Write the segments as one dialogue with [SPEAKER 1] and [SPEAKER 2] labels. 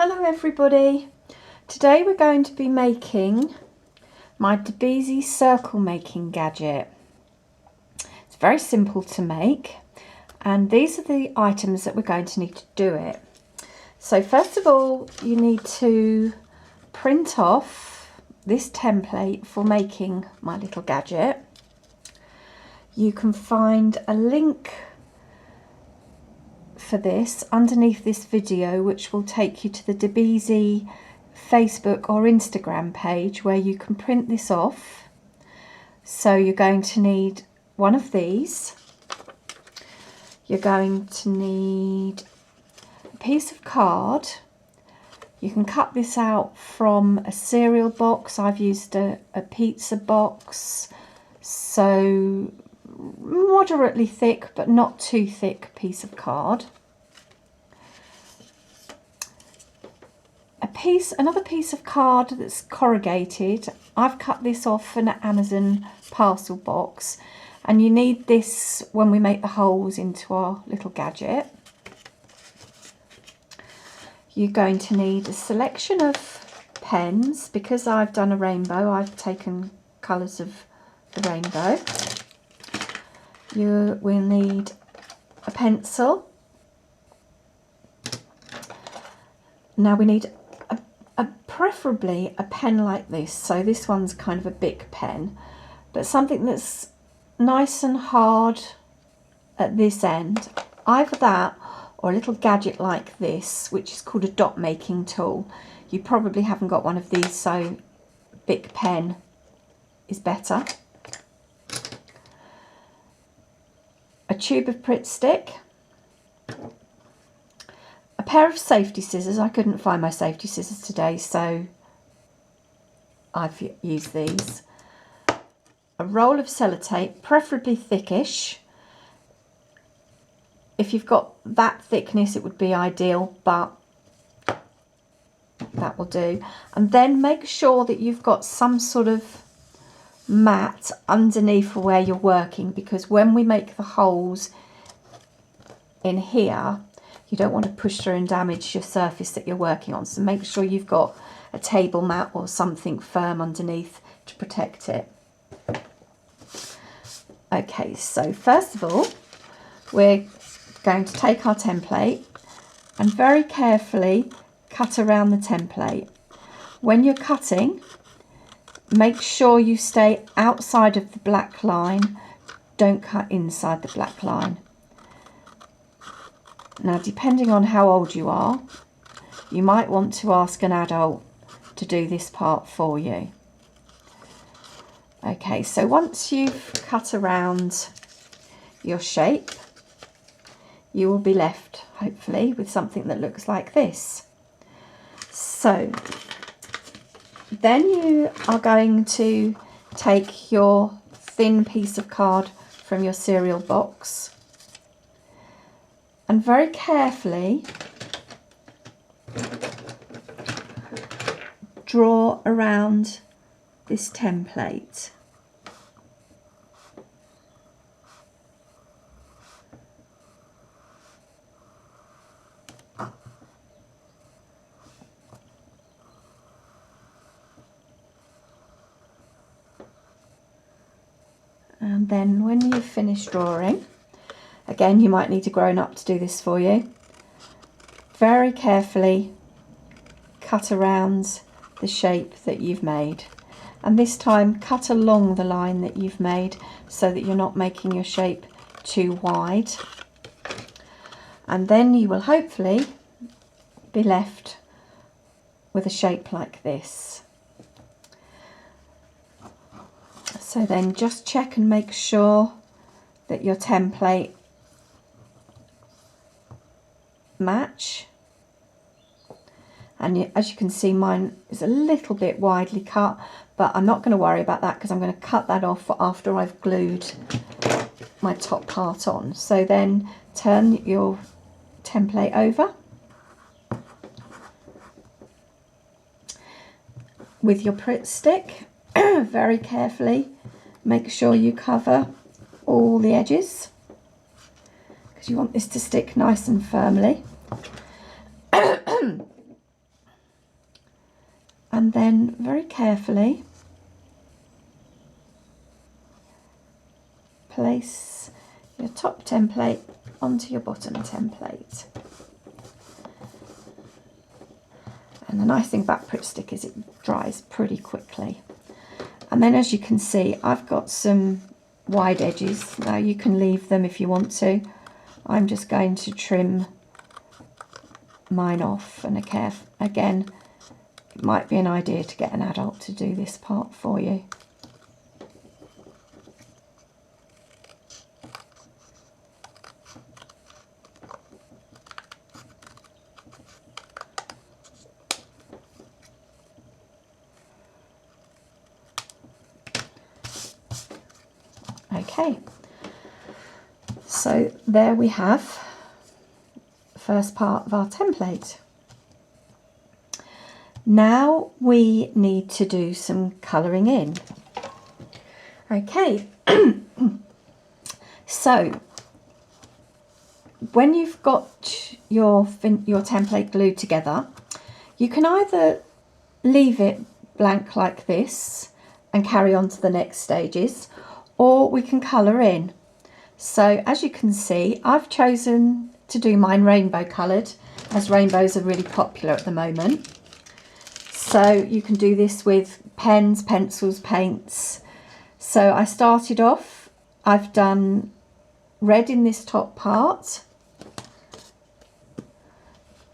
[SPEAKER 1] Hello everybody, today we're going to be making my DeeBeezy circle making gadget. It's very simple to make and these are the items that we're going to need to do it. So first of all you need to print off this template for making my little gadget. You can find a link for this underneath this video, which will take you to the DeeBeezy Facebook or Instagram page where you can print this off. So you're going to need one of these. You're going to need a piece of card. You can cut this out from a cereal box. I've used a pizza box, so moderately thick but not too thick piece of card. Another piece of card that's corrugated. I've cut this off an Amazon parcel box, and you need this when we make the holes into our little gadget. You're going to need a selection of pens. Because I've done a rainbow, I've taken colours of the rainbow. You will need a pencil. Now we need preferably a pen like this. So this one's kind of a big pen, but something that's nice and hard at this end. Either that or a little gadget like this, which is called a dot making tool. You probably haven't got one of these, so big pen is better. A tube of Pritt stick, a pair of safety scissors. I couldn't find my safety scissors today, so I've used these. A roll of sellotape, preferably thickish. If you've got that thickness it would be ideal, but that will do. And then make sure that you've got some sort of mat underneath where you're working, because when we make the holes in here you don't want to push through and damage your surface that you're working on, so make sure you've got a table mat or something firm underneath to protect it. Okay, so first of all we're going to take our template and very carefully cut around the template. When you're cutting, make sure you stay outside of the black line. Don't cut inside the black line. Now, depending on how old you are, you might want to ask an adult to do this part for you. Okay, so once you've cut around your shape, you will be left, hopefully, with something that looks like this. So then you are going to take your thin piece of card from your cereal box and very carefully draw around this template. And then when you've finished drawing, again you might need a grown-up to do this for you, very carefully cut around the shape that you've made, and this time cut along the line that you've made so that you're not making your shape too wide, and then you will hopefully be left with a shape like this. So then just check and make sure that your template match. And as you can see, mine is a little bit widely cut, but I'm not going to worry about that because I'm going to cut that off after I've glued my top part on. So then turn your template over with your Pritt stick. Very carefully make sure you cover all the edges because you want this to stick nice and firmly. and then very carefully place your top template onto your bottom template. And the nice thing about Pritt Stick is it dries pretty quickly. And then, as you can see, I've got some wide edges. Now you can leave them if you want to. I'm just going to trim mine off, and again, it might be an idea to get an adult to do this part for you. Okay, so there we have the first part of our template. Now we need to do some colouring in. Okay, so when you've got your template glued together, you can either leave it blank like this and carry on to the next stages, or we can colour in. So as you can see, I've chosen to do mine rainbow coloured, as rainbows are really popular at the moment. So you can do this with pens, pencils, paints. So I started off, I've done red in this top part,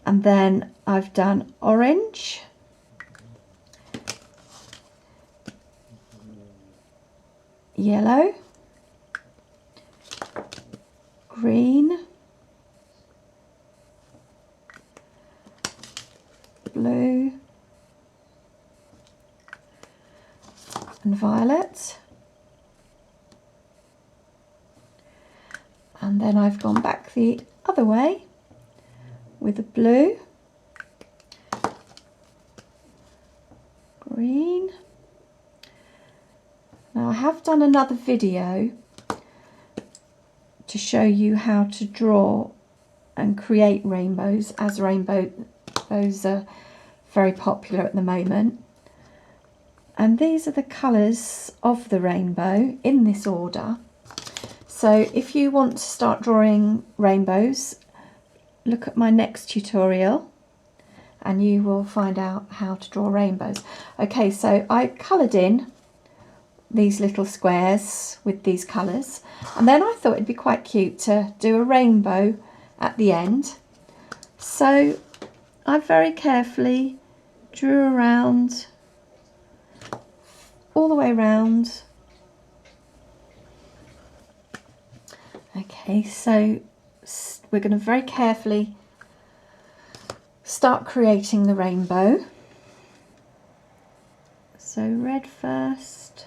[SPEAKER 1] and then I've done orange, yellow, green, blue, and violet. And then I've gone back the other way with a blue, green. Now I have done another video to show you how to draw and create rainbows, as rainbows are very popular at the moment. And these are the colours of the rainbow in this order. So if you want to start drawing rainbows, look at my next tutorial and you will find out how to draw rainbows. Okay, so I coloured in these little squares with these colours, and then I thought it'd be quite cute to do a rainbow at the end. So I very carefully drew around, all the way around. Okay, so we're going to very carefully start creating the rainbow. So red first,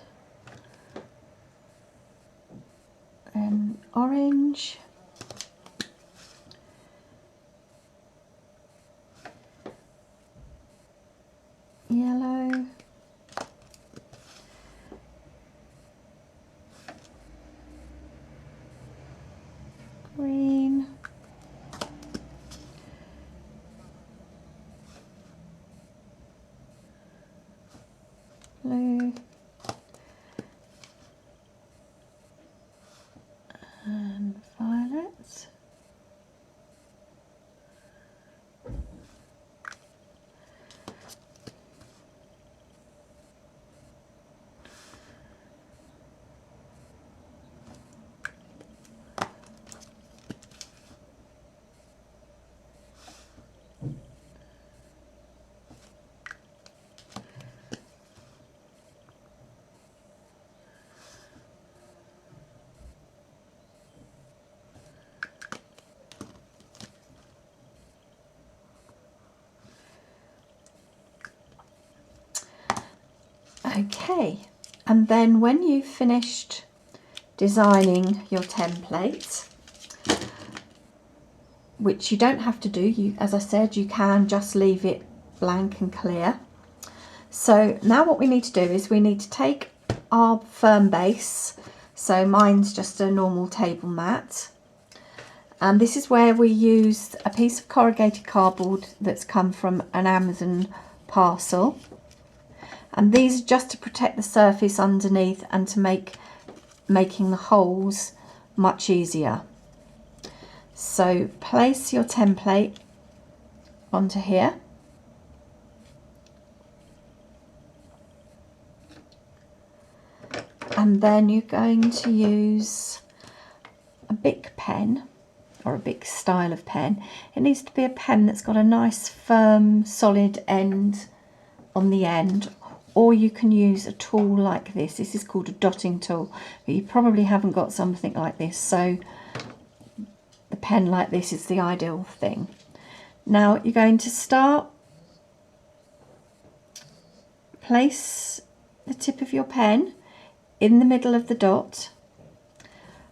[SPEAKER 1] then orange, yellow, green, blue, and violet. Okay, and then when you've finished designing your template, which you don't have to do, as I said, you can just leave it blank and clear. So now what we need to do is we need to take our firm base. So mine's just a normal table mat, and this is where we used a piece of corrugated cardboard that's come from an Amazon parcel. And these are just to protect the surface underneath and to making the holes much easier. So place your template onto here. And then you're going to use a Bic pen, or a Bic style of pen. It needs to be a pen that's got a nice firm solid end on the end, or you can use a tool like this. This is called a dotting tool, but you probably haven't got something like this, so the pen like this is the ideal thing. Now you're going to start, place the tip of your pen in the middle of the dot,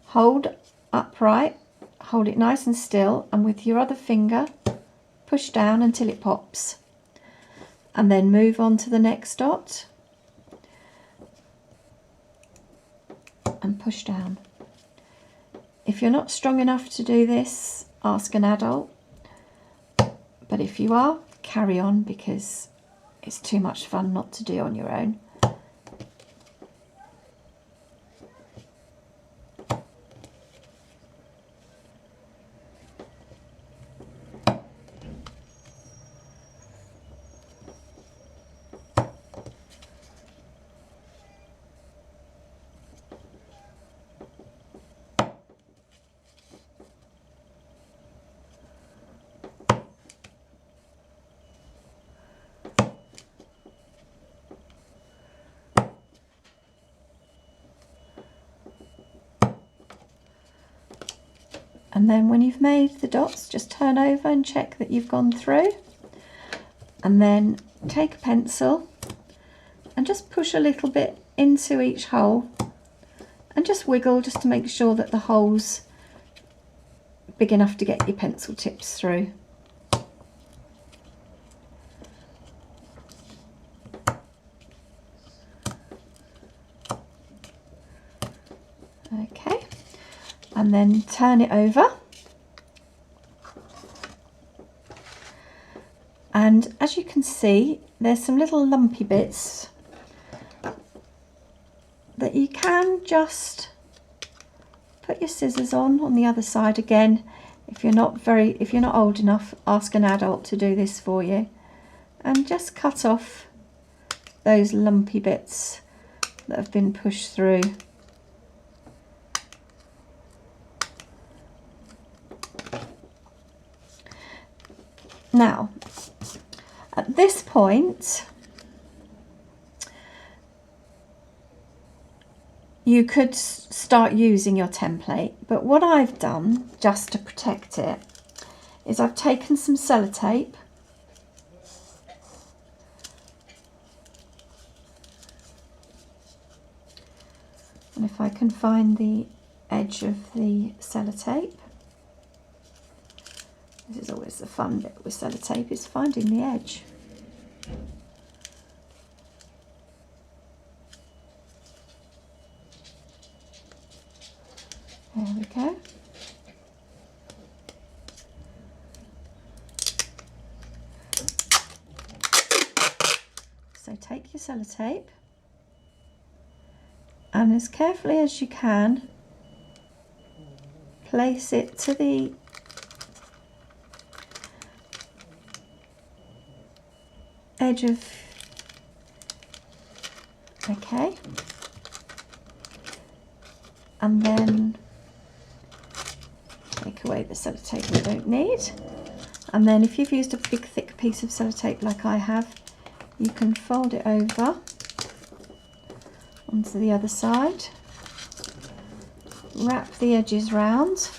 [SPEAKER 1] hold upright, hold it nice and still, and with your other finger push down until it pops, and then move on to the next dot and push down. If you're not strong enough to do this, ask an adult, but if you are, carry on, because it's too much fun not to do on your own. And then when you've made the dots, just turn over and check that you've gone through. And then take a pencil and just push a little bit into each hole and just wiggle, just to make sure that the hole's big enough to get your pencil tips through. Okay. And then turn it over, and as you can see, there's some little lumpy bits that you can just put your scissors on the other side. Again, if you're not old enough, ask an adult to do this for you, and just cut off those lumpy bits that have been pushed through. Now, at this point, you could start using your template, but what I've done, just to protect it, is I've taken some sellotape and if I can find the edge of the sellotape. This is always the fun bit with sellotape, is finding the edge. There we go. So take your sellotape and as carefully as you can, place it to the edge of, okay, and then take away the sellotape you don't need, and then if you've used a big thick piece of sellotape like I have, you can fold it over onto the other side, wrap the edges round,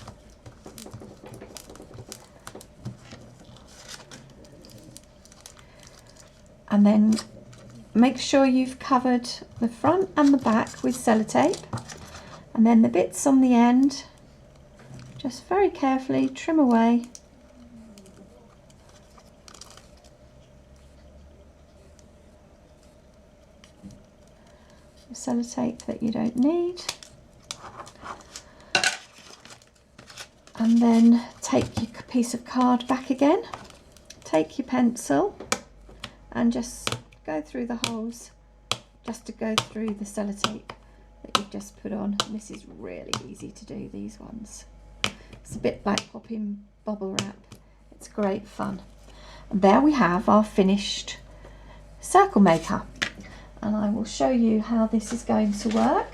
[SPEAKER 1] and then make sure you've covered the front and the back with sellotape, and then the bits on the end, just very carefully trim away. The sellotape that you don't need, and then take your piece of card back again, take your pencil and just go through the holes just to go through the sellotape that you've just put on. And this is really easy to do, these ones. It's a bit like popping bubble wrap. It's great fun. And there we have our finished circle maker. And I will show you how this is going to work.